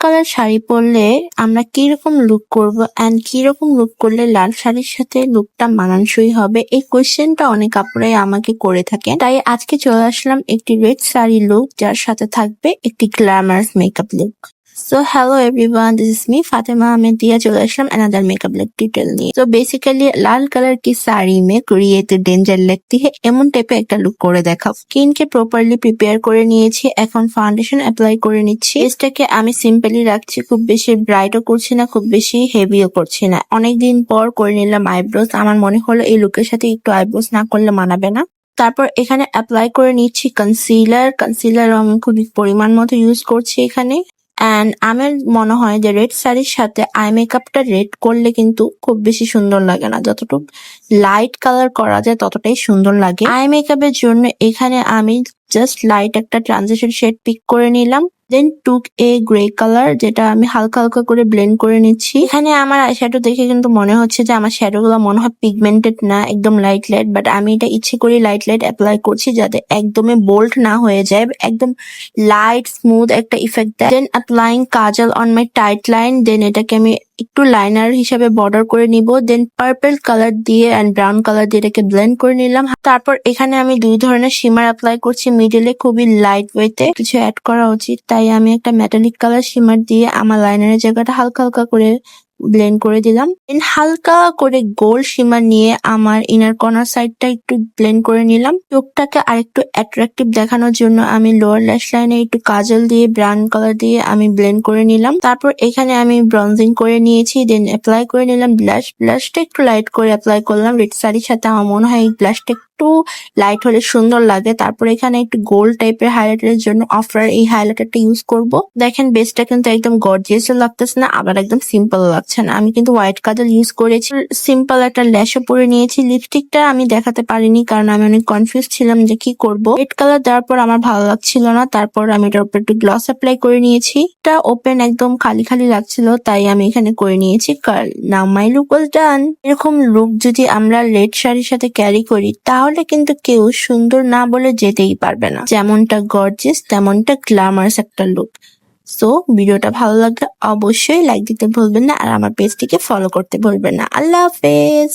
Colour sari পরলে আমরা কিরকম লুক করব অ্যান্ড কিরকম লুক করলে লাল শাড়ির সাথে লুকটা মানানসই হবে, এই কোয়েশ্চেনটা অনেক আপুরাই আমাকে করে থাকেন। তাই আজকে চলে আসলাম একটি রেড শাড়ি লুক যার সাথে থাকবে একটি glamorous makeup look. So hello everyone, this is me Fatima Ahmad दिया चले আসলাম अनदर मेकअप लुक डिटेल নিয়ে। तो बेसिकली लाल कलर की साड़ी में ये तो डेंजर लगती है এমন টাইপের একটা লুক করে দেখাও। স্কিনকে প্রপারলি প্রিপেয়ার করে নিয়েছি, এখন ফাউন্ডেশন অ্যাপ্লাই করে নিচ্ছি। ফেসটাকে আমি সিম্পলি রাখছি, খুব বেশি ব্রাইটও করছি না, খুব বেশি হেভিও করছি না। অনেকদিন পর করে নিলাম আইব্রোজ, আমার মনে হলো এই লুকের সাথে একটু আইব্রোজ না করলে মানাবে না। তারপর এখানে অ্যাপ্লাই করে নিচ্ছি কনসিলার আমি খুবই পরিমাণ মতো ইউজ করছি এখানে। অ্যান্ড আমার মনে হয় যে রেড শাড়ির সাথে আই মেকআপটা রেড করলে কিন্তু খুব বেশি সুন্দর লাগে না, যতটুকু লাইট কালার করা যায় ততটাই সুন্দর লাগে। আই মেকআপের জন্য এখানে আমি জাস্ট লাইট একটা ট্রানজিশন শেড পিক করে নিলাম, দেন টুক এ গ্রে কালার যেটা আমি হালকা হালকা করে ব্লেন্ড করে নিচ্ছি। এখানে আমার আই শ্যাডো দেখে কিন্তু মনে হচ্ছে যে আমার শ্যাডো গুলো মনে হয় পিগমেন্টেড না, একদম লাইট, বাট আমি এটা ইচ্ছে করে লাইট অ্যাপ্লাই করছি যাতে একদমই বোল্ড না হয়ে যায়, একদম লাইট স্মুথ একটা ইফেক্ট দেয়। দেন applying Kajal on my tight line, দেন এটাকে আমি একটু লাইনার হিসাবে বর্ডার করে নিব, দেন পার্পল কালার দিয়ে অ্যান্ড ব্রাউন কালার দিয়ে এটাকে ব্লেন্ড করে নিলাম। তারপর এখানে আমি দুই ধরনের শিমার অ্যাপ্লাই করছি, মিডলে খুবই লাইট ওয়েতে কিছু অ্যাড করা উচিত, তাই আমি একটা মেটালিক কালার শিমার দিয়ে আমার লাইনারের জায়গাটা হালকা হালকা করে ব্লেন্ড করে দিলাম। দেন হালকা করে গোল্ড শিমার নিয়ে আমার ইনার কর্নার সাইডটা একটু ব্লেন্ড করে নিলাম। চোখটাকে আরেকটু অ্যাট্রাকটিভ দেখানোর জন্য আমি লোয়ার ল্যাশ লাইনে একটু কাজল দিয়ে ব্রাউন কালার দিয়ে আমি ব্লেন্ড করে নিলাম। তারপর এখানে আমি ব্রঞ্জিং করে নিয়েছি, দেন অ্যাপ্লাই করে নিলাম ব্লাশটা একটু লাইট করে অ্যাপ্লাই করলাম। রেড শাড়ির সাথে আমার মনে হয় এই ব্লাশটা একটু লাইট হলে সুন্দর লাগে। তারপর এখানে একটু গোল্ড টাইপের হাইলাইটারের জন্য অফার এই হাইলাইটারটা ইউজ করব। দেখেন বেসটা কিন্তু একদম গর্জিয়াসও লাগতেছে না, আবার একদম সিম্পল লাগছে না। আমি কিন্তু হোয়াইট কাজল ইউজ করেছি, সিম্পল একটা ল্যাশও পরে নিয়েছি। লিপস্টিকটা আমি দেখাতে পারিনি কারণ আমি অনেক কনফিউজ ছিলাম যে কি করব। রেড কালার দেওয়ার পর আমার ভালো লাগছিল না, তারপর আমি এটার উপর একটু গ্লস অ্যাপ্লাই করে নিয়েছি। এটা ওপেন একদম খালি খালি লাগছিল, তাই আমি এখানে করে নিয়েছি কার্ল। নাও মাই লুক ওয়াজ ডান। এরকম লুক যদি আমরা রেড শাড়ির সাথে ক্যারি করি তাহলে কিন্তু কেউ সুন্দর না বলে যেতেই পারবে না। যেমনটা গর্জিয়াস তেমনটা গ্ল্যামারাস একটা লুক। সো ভিডিওটা ভালো লাগলে অবশ্যই লাইক দিতে ভুলবেন না, আর আমার পেজটিকে ফলো করতে ভুলবেন না। আল্লাহ হাফেজ।